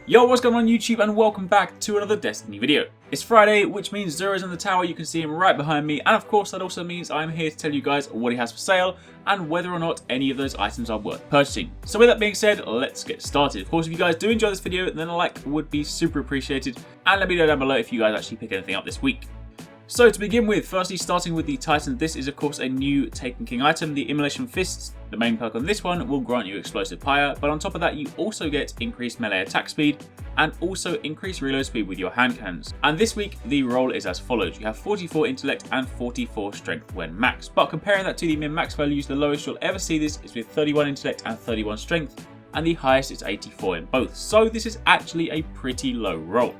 Yo, what's going on YouTube, and welcome back to another Destiny video. It's Friday, which means Xur is in the tower. You can see him right behind me, and of course that also means I'm here to tell you guys what he has for sale and whether or not any of those items are worth purchasing. So with that being said, let's get started. Of course, if you guys do enjoy this video, then a like would be super appreciated, and let me know down below if you guys actually pick anything up this week. So to begin with, firstly starting with the Titan, this is of course a new Taken King item, the Immolation Fists. The main perk on this one will grant you explosive fire, but on top of that you also get increased melee attack speed and also increased reload speed with your hand cannons. And this week the roll is as follows: you have 44 intellect and 44 strength when maxed, but comparing that to the min-max values, the lowest you'll ever see this is with 31 intellect and 31 strength, and the highest is 84 in both, so this is actually a pretty low roll.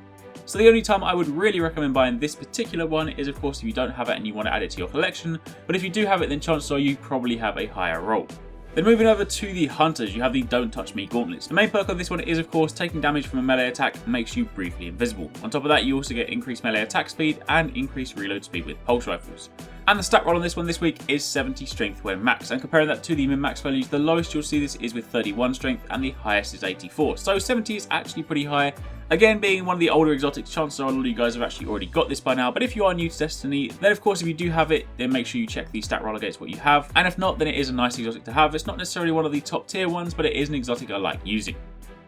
So the only time I would really recommend buying this particular one is of course if you don't have it and you want to add it to your collection, but if you do have it then chances are you probably have a higher roll. Then moving over to the Hunters, you have the Don't Touch Me gauntlets. The main perk of this one is of course taking damage from a melee attack makes you briefly invisible. On top of that you also get increased melee attack speed and increased reload speed with pulse rifles. And the stat roll on this one this week is 70 strength when maxed, and comparing that to the min-max values, the lowest you'll see this is with 31 strength and the highest is 84. So 70 is actually pretty high. Again, being one of the older exotics, chances are a lot of you guys have actually already got this by now, but if you are new to Destiny, then of course if you do have it, then make sure you check the stat roll against what you have, and if not, then it is a nice exotic to have. It's not necessarily one of the top tier ones, but it is an exotic I like using.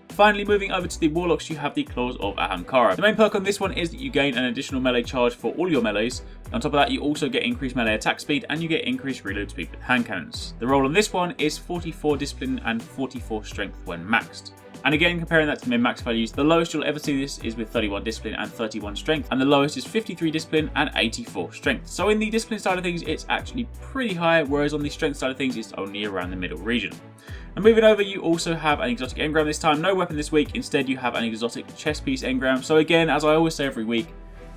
Finally, moving over to the Warlocks, you have the Claws of Ahamkara. The main perk on this one is that you gain an additional melee charge for all your melees. On top of that, you also get increased melee attack speed and you get increased reload speed with hand cannons. The roll on this one is 44 discipline and 44 strength when maxed. And again, comparing that to min-max values, the lowest you'll ever see this is with 31 discipline and 31 strength, and the lowest is 53 discipline and 84 strength. So in the discipline side of things, it's actually pretty high, whereas on the strength side of things, it's only around the middle region. And moving over, you also have an exotic engram this time. No weapon this week, instead you have an exotic chest piece engram. So again, as I always say every week,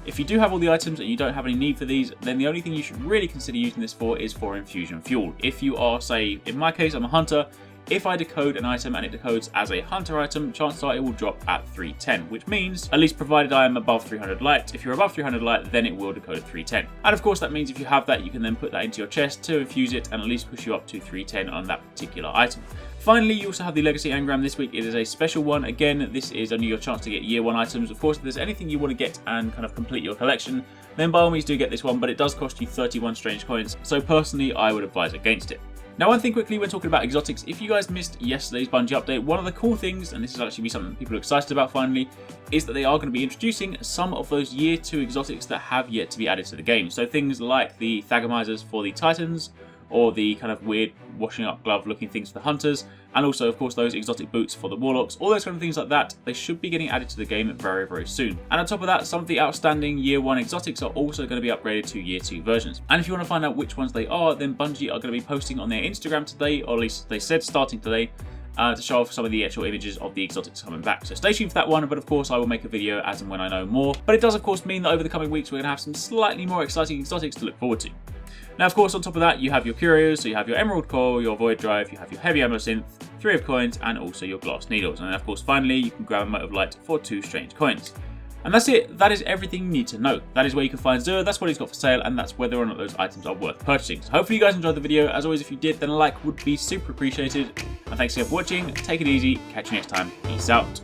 if you do have all the items and you don't have any need for these, then the only thing you should really consider using this for is for infusion fuel. If you are, say, in my case, I'm a hunter. If I decode an item and it decodes as a hunter item, chances are it will drop at 310, which means, at least provided I am above 300 light, if you're above 300 light, then it will decode at 310. And of course that means if you have that, you can then put that into your chest to infuse it and at least push you up to 310 on that particular item. Finally, you also have the Legacy engram this week. It is a special one. Again, this is only your chance to get year 1 items. Of course, if there's anything you want to get and kind of complete your collection, then by all means do get this one, but it does cost you 31 strange coins, so personally I would advise against it. Now, one thing quickly when talking about exotics, if you guys missed yesterday's Bungie update, one of the cool things, and this is actually something people are excited about finally, is that they are going to be introducing some of those year 2 exotics that have yet to be added to the game. So things like the Thagamizers for the Titans, or the kind of weird washing up glove looking things for the Hunters, and also of course those exotic boots for the Warlocks, all those kind of things like that, they should be getting added to the game very, very soon. And on top of that, some of the outstanding year 1 exotics are also going to be upgraded to year 2 versions. And if you want to find out which ones they are, then Bungie are going to be posting on their Instagram today, or at least they said starting today, to show off some of the actual images of the exotics coming back. So stay tuned for that one, but of course I will make a video as and when I know more. But it does of course mean that over the coming weeks we're going to have some slightly more exciting exotics to look forward to. Now of course on top of that you have your Curios, so you have your Emerald Core, your Void Drive, you have your Heavy Ammo Synth, 3 of coins, and also your Glass Needles. And then of course finally you can grab a Mote of Light for 2 strange coins. And that's it, that is everything you need to know. That is where you can find Xur, that's what he's got for sale, and that's whether or not those items are worth purchasing. So hopefully you guys enjoyed the video. As always, if you did, then a like would be super appreciated. And thanks again for watching, take it easy, catch you next time, peace out.